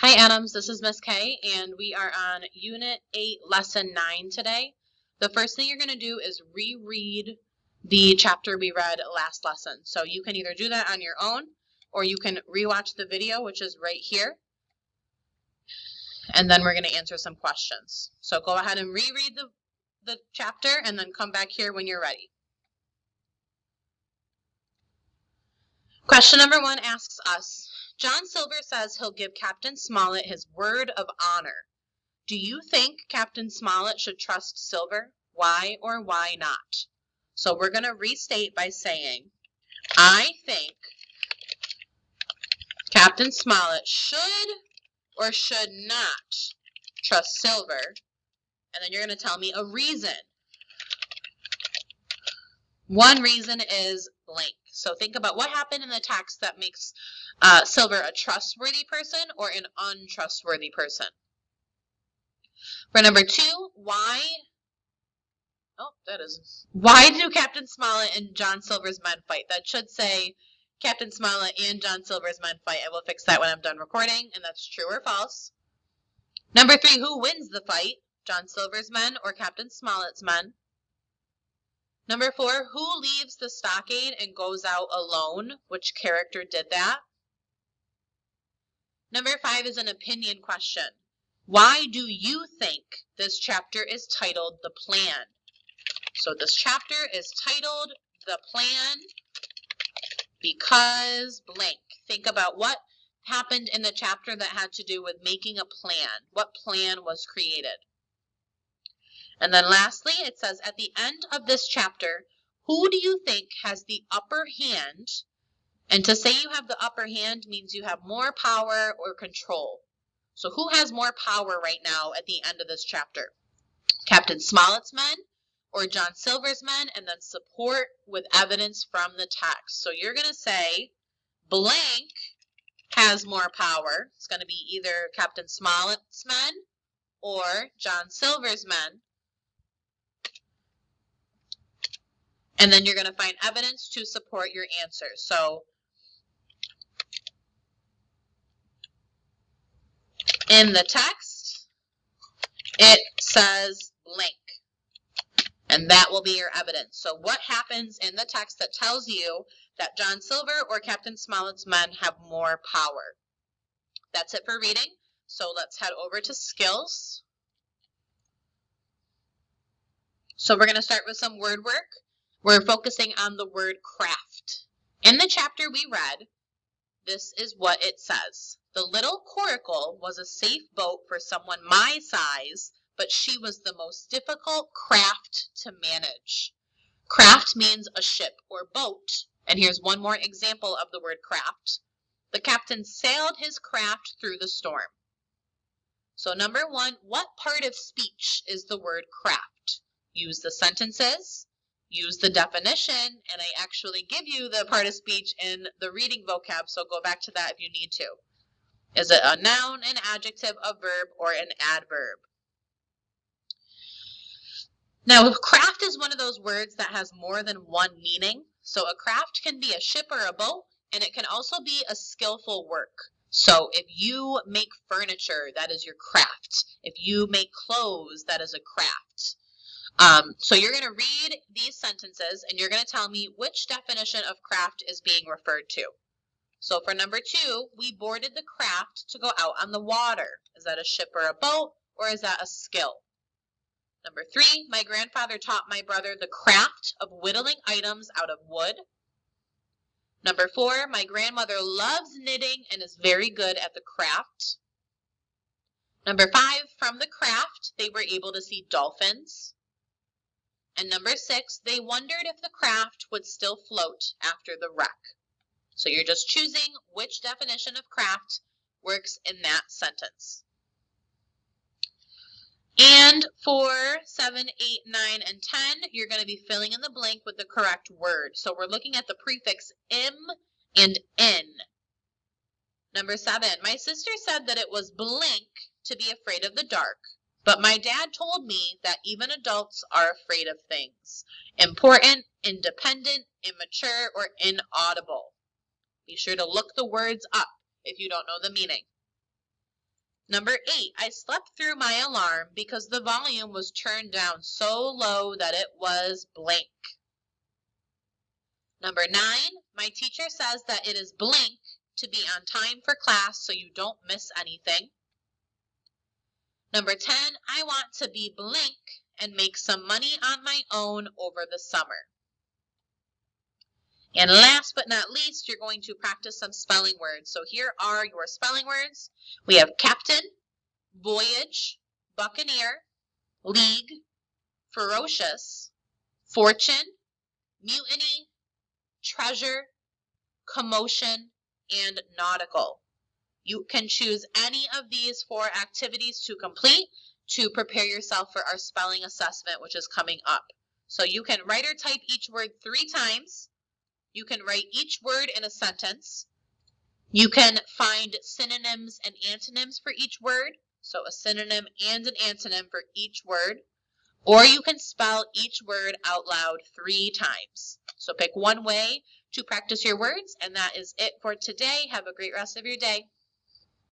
Hi Adams, this is Miss K, and we are on Unit 8, Lesson 9 today. The first thing you're going to do is reread the chapter we read last lesson. So you can either do that on your own, or you can rewatch the video, which is right here, and then we're going to answer some questions. So go ahead and reread the chapter, and then come back here when you're ready. Question number 1 asks us, John Silver says he'll give Captain Smollett his word of honor. Do you think Captain Smollett should trust Silver? Why or why not? So we're going to restate by saying, I think Captain Smollett should or should not trust Silver. And then you're going to tell me a reason. One reason is blank. So think about what happened in the text that makes Silver a trustworthy person or an untrustworthy person. For number 2, why do Captain Smollett and John Silver's men fight? That should say Captain Smollett and John Silver's men fight. I will fix that when I'm done recording, and that's true or false. Number 3, who wins the fight? John Silver's men or Captain Smollett's men? Number 4, who leaves the stockade and goes out alone? Which character did that? Number 5 is an opinion question. Why do you think this chapter is titled The Plan? So this chapter is titled The Plan because blank. Think about what happened in the chapter that had to do with making a plan. What plan was created? And then lastly, it says at the end of this chapter, who do you think has the upper hand? And to say you have the upper hand means you have more power or control. So who has more power right now at the end of this chapter? Captain Smollett's men or John Silver's men, and then support with evidence from the text. So you're going to say blank has more power. It's going to be either Captain Smollett's men or John Silver's men. And then you're going to find evidence to support your answer. So in the text, it says blank. And that will be your evidence. So what happens in the text that tells you that John Silver or Captain Smollett's men have more power? That's it for reading. So let's head over to skills. So we're going to start with some word work. We're focusing on the word craft. In the chapter we read, this is what it says. The little coracle was a safe boat for someone my size, but she was the most difficult craft to manage. Craft means a ship or boat. And here's one more example of the word craft. The captain sailed his craft through the storm. So number 1, what part of speech is the word craft? Use the sentences, use the definition, and I actually give you the part of speech in the reading vocab, so go back to that if you need to. Is it a noun, an adjective, a verb, or an adverb? Now, craft is one of those words that has more than one meaning. So a craft can be a ship or a boat, and it can also be a skillful work. So if you make furniture, that is your craft. If you make clothes, that is a craft. So you're going to read these sentences, and you're going to tell me which definition of craft is being referred to. So for number 2, we boarded the craft to go out on the water. Is that a ship or a boat, or is that a skill? Number 3, my grandfather taught my brother the craft of whittling items out of wood. Number 4, my grandmother loves knitting and is very good at the craft. Number 5, from the craft, they were able to see dolphins. And number 6, they wondered if the craft would still float after the wreck. So you're just choosing which definition of craft works in that sentence. And for 7, 8, 9, and 10, you're going to be filling in the blank with the correct word. So we're looking at the prefix im and in. Number 7, my sister said that it was blank to be afraid of the dark, but my dad told me that even adults are afraid of things. Important, independent, immature, or inaudible. Be sure to look the words up if you don't know the meaning. Number 8, I slept through my alarm because the volume was turned down so low that it was blank. Number 9, my teacher says that it is blank to be on time for class so you don't miss anything. Number 10, I want to be blank and make some money on my own over the summer. And last but not least, you're going to practice some spelling words. So here are your spelling words. We have captain, voyage, buccaneer, league, ferocious, fortune, mutiny, treasure, commotion, and nautical. You can choose any of these 4 activities to complete to prepare yourself for our spelling assessment, which is coming up. So you can write or type each word 3 times. You can write each word in a sentence. You can find synonyms and antonyms for each word. So a synonym and an antonym for each word. Or you can spell each word out loud 3 times. So pick one way to practice your words, and that is it for today. Have a great rest of your day.